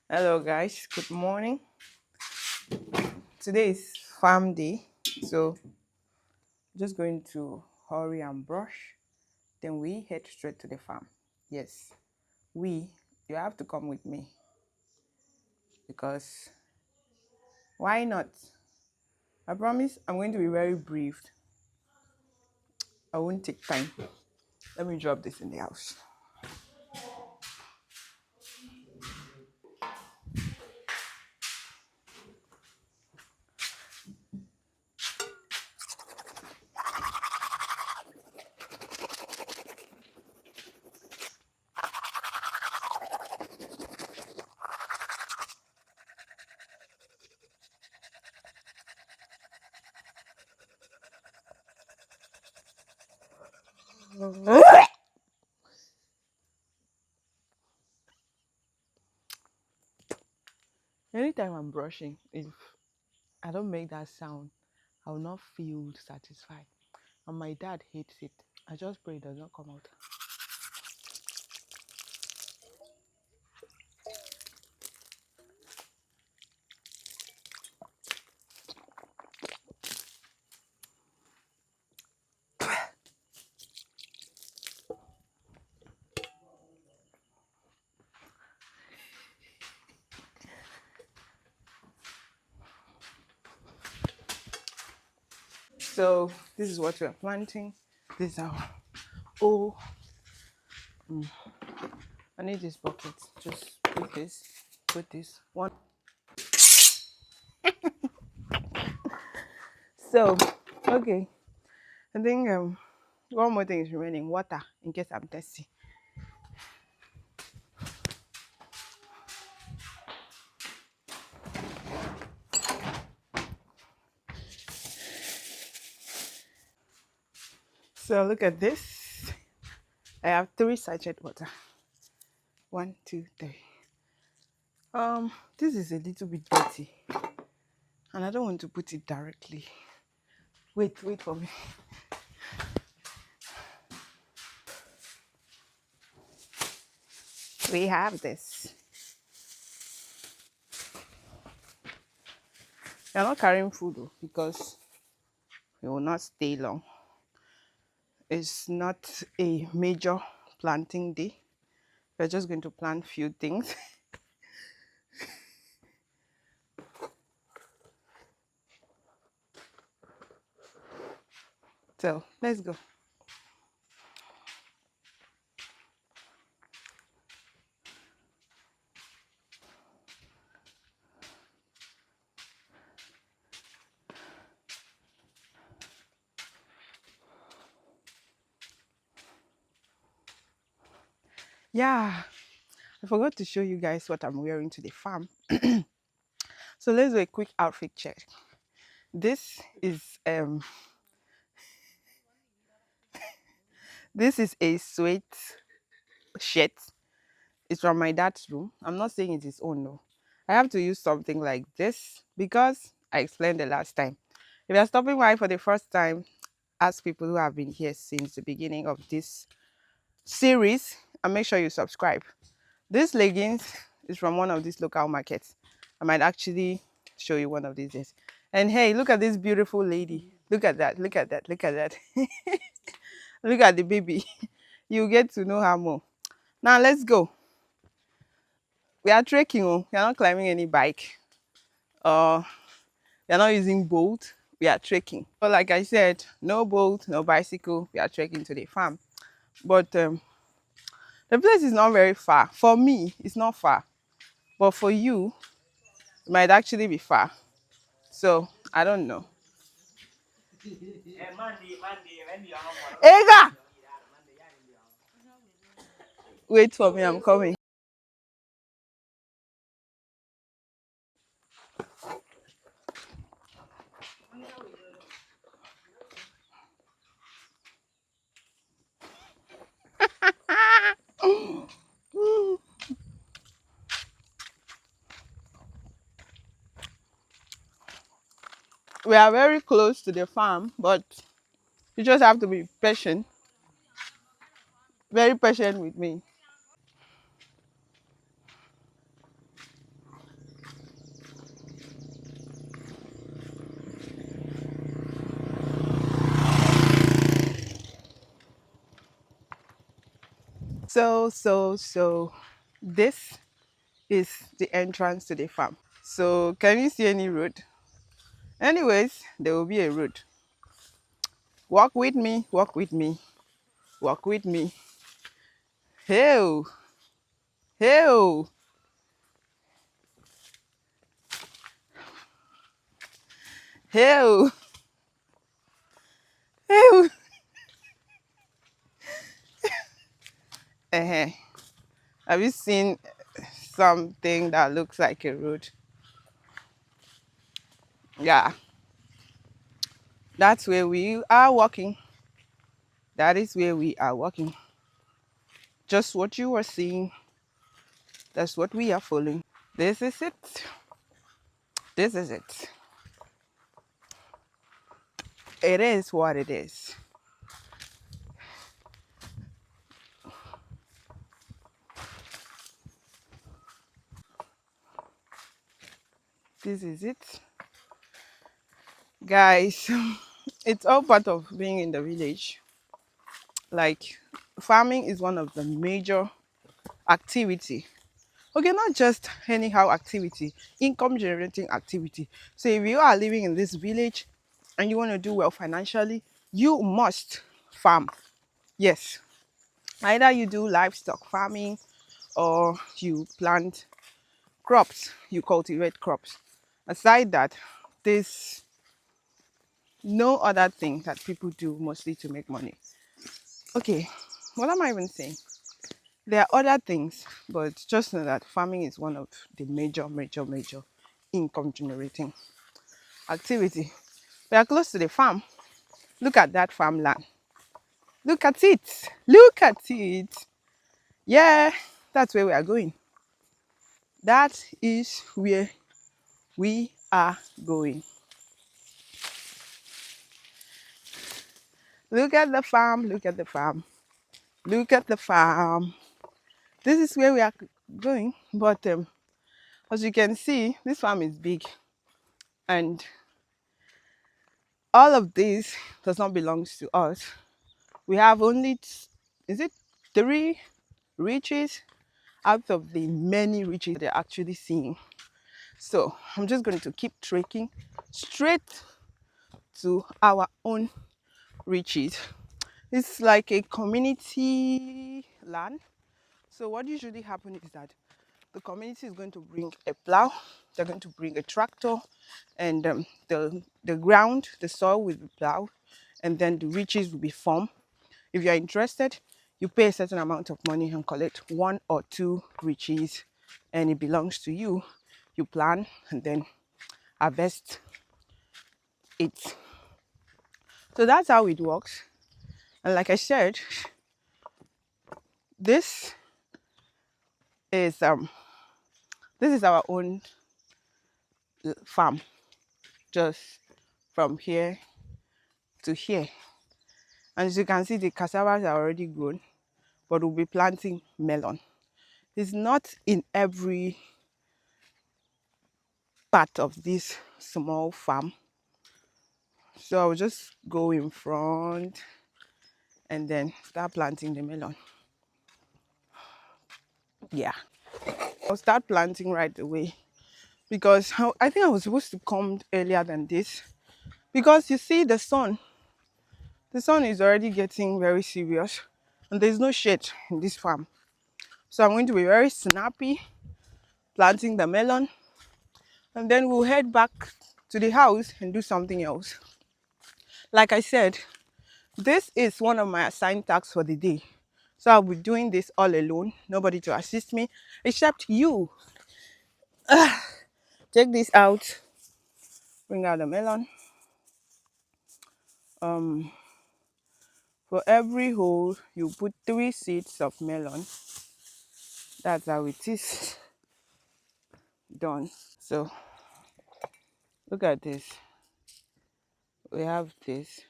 Hello, guys. Good morning. Today is farm day, so just going to hurry and brush. Then we head straight to the farm. Yes, you have to come with me because why not? I promise I'm going to be very brief. I won't take time. Let me drop this in the house. Anytime I'm brushing, if I don't make that sound, I will not feel satisfied. And my dad hates it. I just pray it does not come out. So this is what we're planting. This is our oh I need this bucket. Just put this one. So okay. I think one more thing is remaining, water in case I'm thirsty. So look at this. I have 3 sachet water. 1, 2, 3. This is a little bit dirty, and I don't want to put it directly. Wait for me. We have this. You're not carrying food though, because we will not stay long. It's not a major planting day. We're just going to plant few things. So let's go. Yeah, I forgot to show you guys what I'm wearing to the farm. So let's do a quick outfit check. This is this is a sweat shirt. It's from my dad's room. I'm not saying it's his own though. I have to use something like this because I explained the last time. If you're stopping by for the first time, ask people who have been here since the beginning of this series and make sure you subscribe. This leggings is from one of these local markets. I might actually show you one of these days. And hey, look at this beautiful lady. Look at that, look at that, look at that. Look at the baby. You get to know her more. Now let's go. We are trekking. Oh. We are not climbing any bike. We are not using boat. We are trekking. But like I said, no boat, no bicycle. We are trekking to the farm. But the place is not very far. For me, it's not far. But for you, it might actually be far. So I don't know. Ega! Wait for me, I'm coming. We are very close to the farm, but you just have to be patient, very patient with me. So this is the entrance to the farm. So can you see any road? Anyways, there will be a road. Walk with me, walk with me, walk with me. Hey, hey, hey, hey. Uh-huh. Have you seen something that looks like a road? Yeah, that's where we are walking. That is where we are walking. Just what you were seeing, that's what we are following. This is it. This is it. It is what it is. This is it. Guys, it's all part of being in the village. Like, farming is one of the major activity. Okay, not just anyhow activity, income generating activity. So if you are living in this village and you want to do well financially, you must farm. Yes, either you do livestock farming or you plant crops, you cultivate crops. Aside that, there's no other thing that people do mostly to make money. Okay, what am I even saying? There are other things, but just know that farming is one of the major income generating activity. We are close to the farm. Look at that farmland. Look at it. Look at it. Yeah, that's where we are going. That is where we are going. Look at the farm. Look at the farm. Look at the farm. This is where we are going. But as you can see, this farm is big. And all of this does not belong to us. We have only, is it 3 riches out of the many riches they're actually seeing. So I'm just going to keep trekking straight to our own riches. It's like a community land. So what usually happens is that the community is going to bring a plow, they're going to bring a tractor, and the ground, the soil will be plowed, and then the riches will be formed. If you're interested, you pay a certain amount of money and collect 1 or 2 riches, and it belongs to you. You plant and then harvest it. So that's how it works. And like I said, this is our own farm, just from here to here. And as you can see, the cassavas are already grown, but we'll be planting melon. It's not in every part of this small farm. So I'll just go in front and then start planting the melon. Yeah, I'll start planting right away because I think I was supposed to come earlier than this because you see the sun is already getting very serious and there's no shade in this farm. So I'm going to be very snappy planting the melon, and then we'll head back to the house and do something else. Like I said, this is one of my assigned tasks for the day. So I'll be doing this all alone, nobody to assist me except you. Take this out, bring out the melon. Um, for every hole, you put 3 seeds of melon. That's how it is done. So look at this. We have this,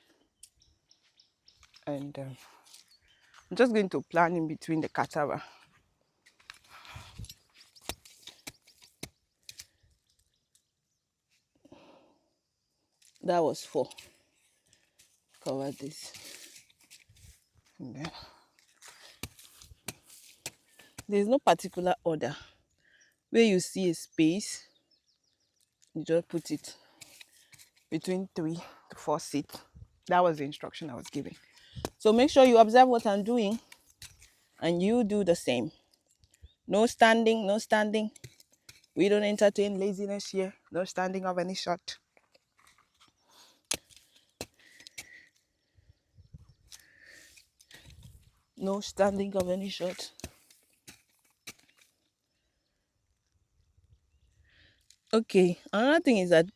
and I'm just going to plant in between the cassava. That was 4. Cover this. And then There's no particular order. Where you see a space, you just put it between 3 to 4 seats. That was the instruction I was giving. So make sure you observe what I'm doing and you do the same. No standing, no standing. We don't entertain laziness here. No standing of any sort. No standing of any sort. Okay, another thing is that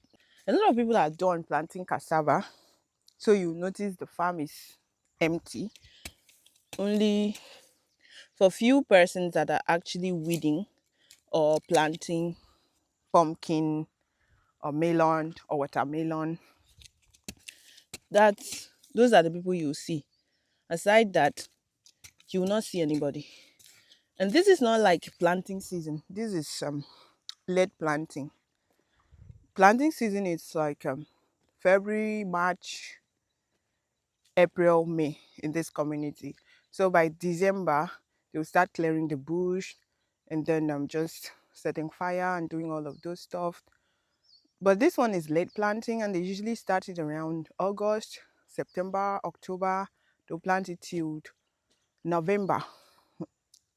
a lot of people are done planting cassava. So you notice the farm is empty. Only for few persons that are actually weeding or planting pumpkin or melon or watermelon. Those are the people you see. Aside that, you will not see anybody. And this is not like planting season. This is late planting. Planting season is like February, March, April, May in this community. So by December, they'll start clearing the bush and then just setting fire and doing all of those stuff. But this one is late planting and they usually start it around August, September, October. They'll plant it till November.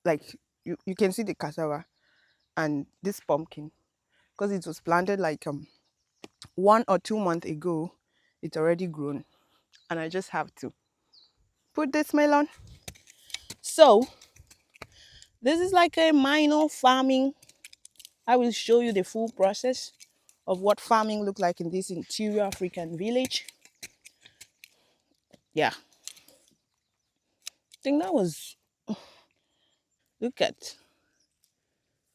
Like you can see the cassava and this pumpkin because it was planted like 1 or 2 months ago. It's already grown and I just have to put this melon. So this is like a minor farming. I will show you the full process of what farming looked like in this interior African village. Yeah, I think that was, look at,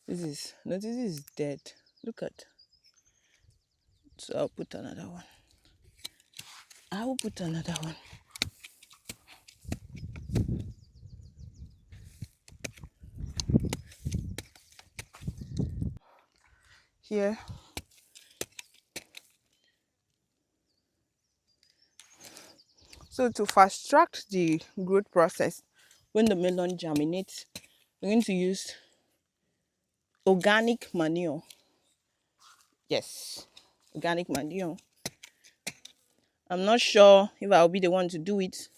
this is dead. Look at, so I'll put another one. I will put another one. Here. So to fast track the growth process, when the melon germinates, we're going to use organic manure. Yes, organic manure. I'm not sure if I'll be the one to do it.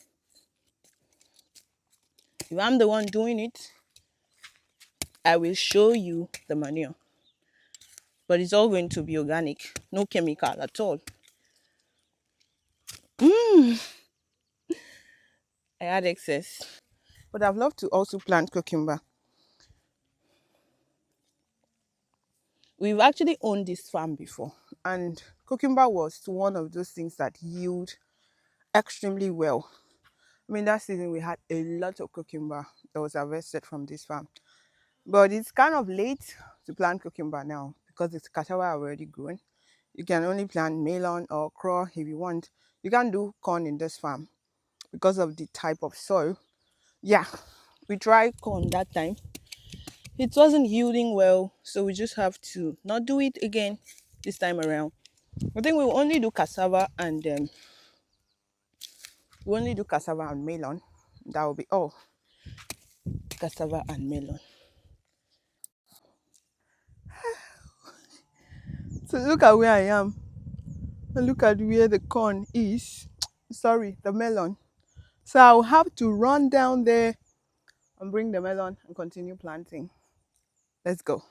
If I'm the one doing it, I will show you the manure. But it's all going to be organic, no chemical at all. I had excess. But I'd love to also plant cucumber. We've actually owned this farm before, and cucumber was one of those things that yield extremely well. I mean, that season we had a lot of cucumber that was harvested from this farm. But it's kind of late to plant cucumber now because it's cassava already grown. You can only plant melon or okra if you want. You can't do corn in this farm because of the type of soil. Yeah, we tried corn that time. It wasn't yielding well, so we just have to not do it again this time around. I think we'll only do cassava and melon. That will be all. Cassava and melon. So look at where I am. And look at where the corn is. Sorry, the melon. So I'll have to run down there and bring the melon and continue planting. Let's go.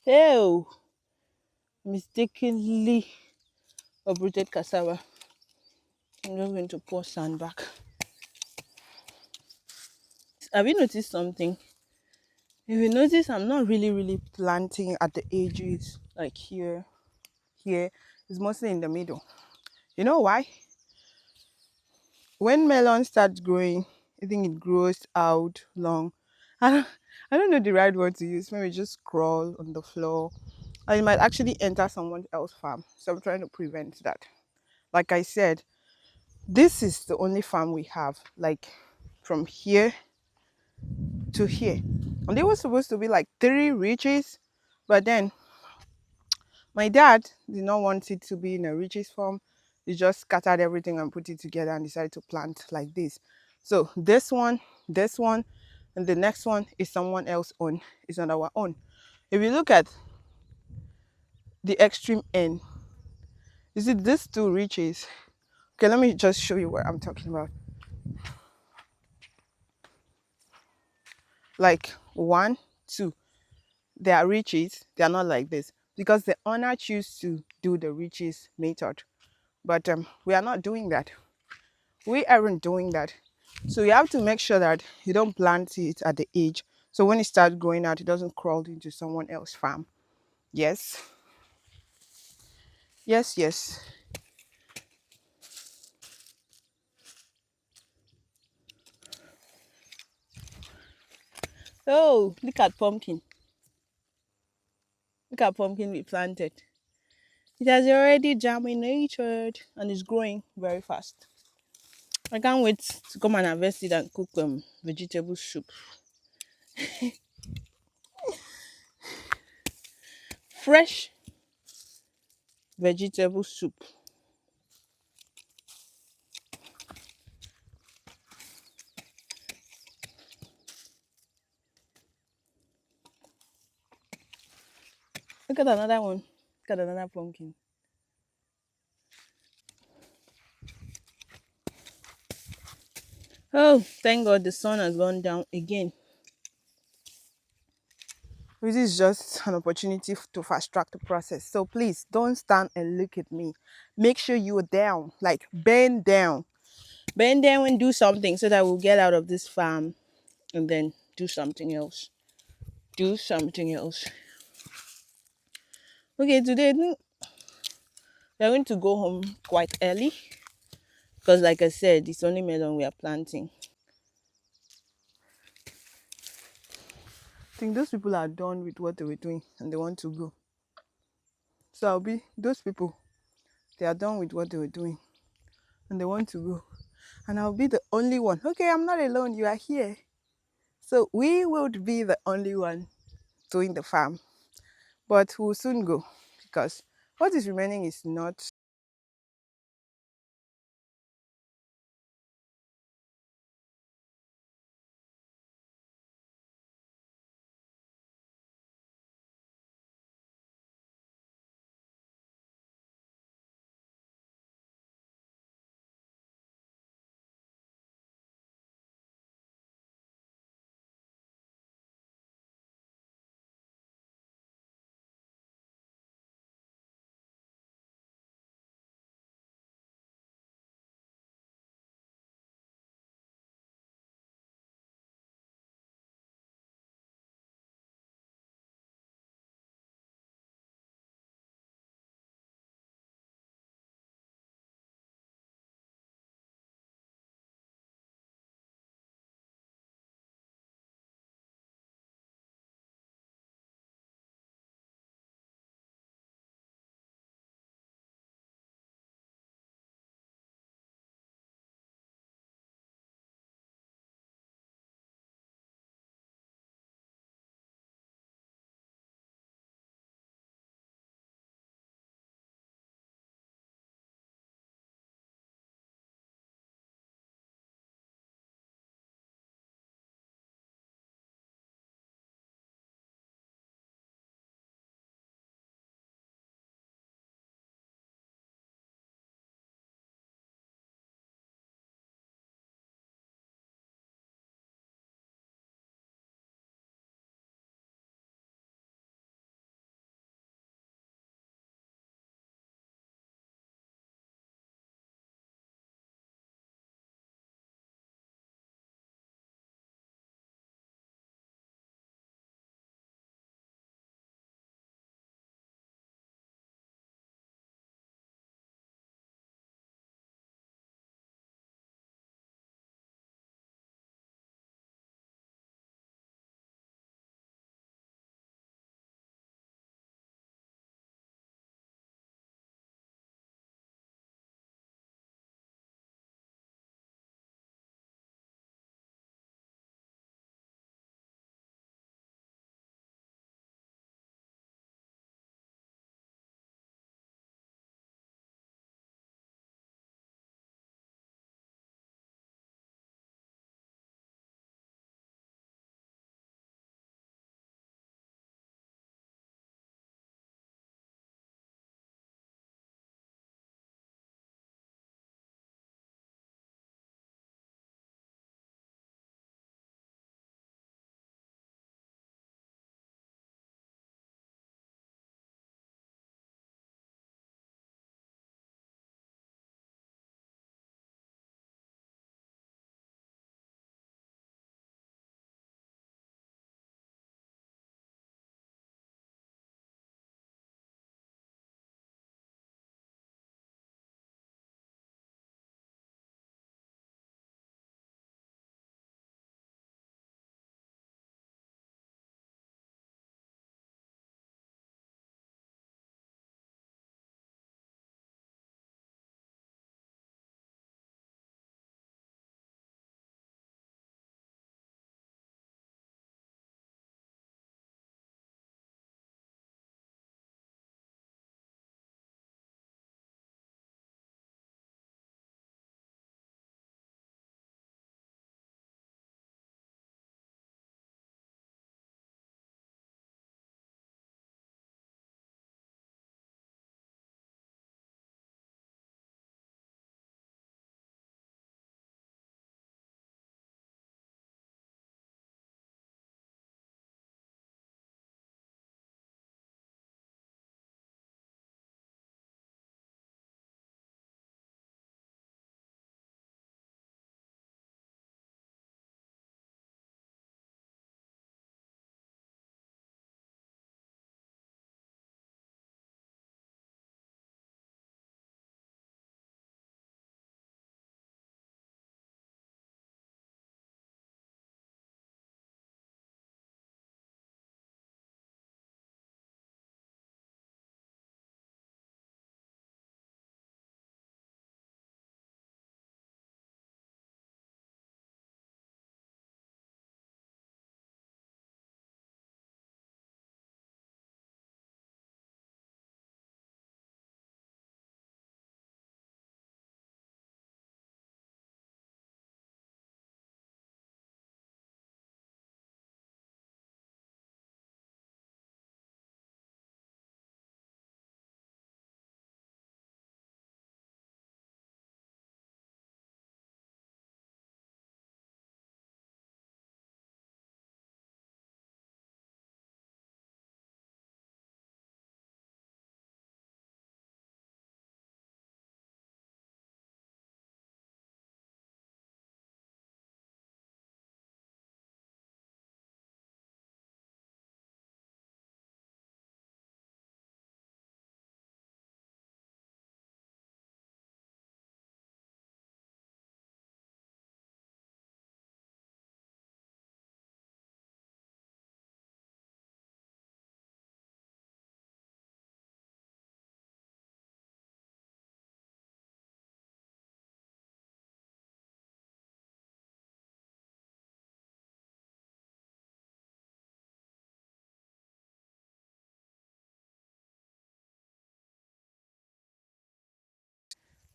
Ew, mistakenly uprooted cassava. I'm just going to pour sand back. Have you noticed something? If you notice, I'm not really planting at the edges, like here, here. It's mostly in the middle. You know why? When melon starts growing, I think it grows out long. I don't, I don't know the right word to use. Maybe just crawl on the floor. And it might actually enter someone else's farm. So I'm trying to prevent that. Like I said, this is the only farm we have. Like from here to here. And there was supposed to be like three ridges, but then my dad did not want it to be in a ridges form. He just scattered everything and put it together and decided to plant like this. So this one, and the next one is someone else own. It's not our own. If you look at the extreme end, you see these two ridges. Okay, let me just show you what I'm talking about. Like one, two. They are riches. They are not like this because the owner choose to do the riches method. But we are not doing that. We aren't doing that. So you have to make sure that you don't plant it at the edge. So when it starts growing out, it doesn't crawl into someone else's farm. Yes, yes, yes. Oh, look at pumpkin. Look at pumpkin we planted. It has already germinated and is growing very fast. I can't wait to come and harvest it and cook vegetable soup. Fresh vegetable soup. Look at another one. Look at another pumpkin. Oh, thank God the sun has gone down again. This is just an opportunity to fast track the process. So please don't stand and look at me. Make sure you are down, like bend down. Bend down and do something so that we'll get out of this farm and then do something else. Do something else. Okay, today I think we're going to go home quite early because, like I said, it's only melon we are planting. I think those people are done with what they were doing and they want to go. So I'll be those people, they are done with what they were doing and they want to go. And I'll be the only one. Okay, I'm not alone, you are here. So we would be the only one doing the farm. But we'll soon go because what is remaining is not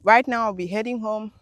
Right now, I'll be heading home.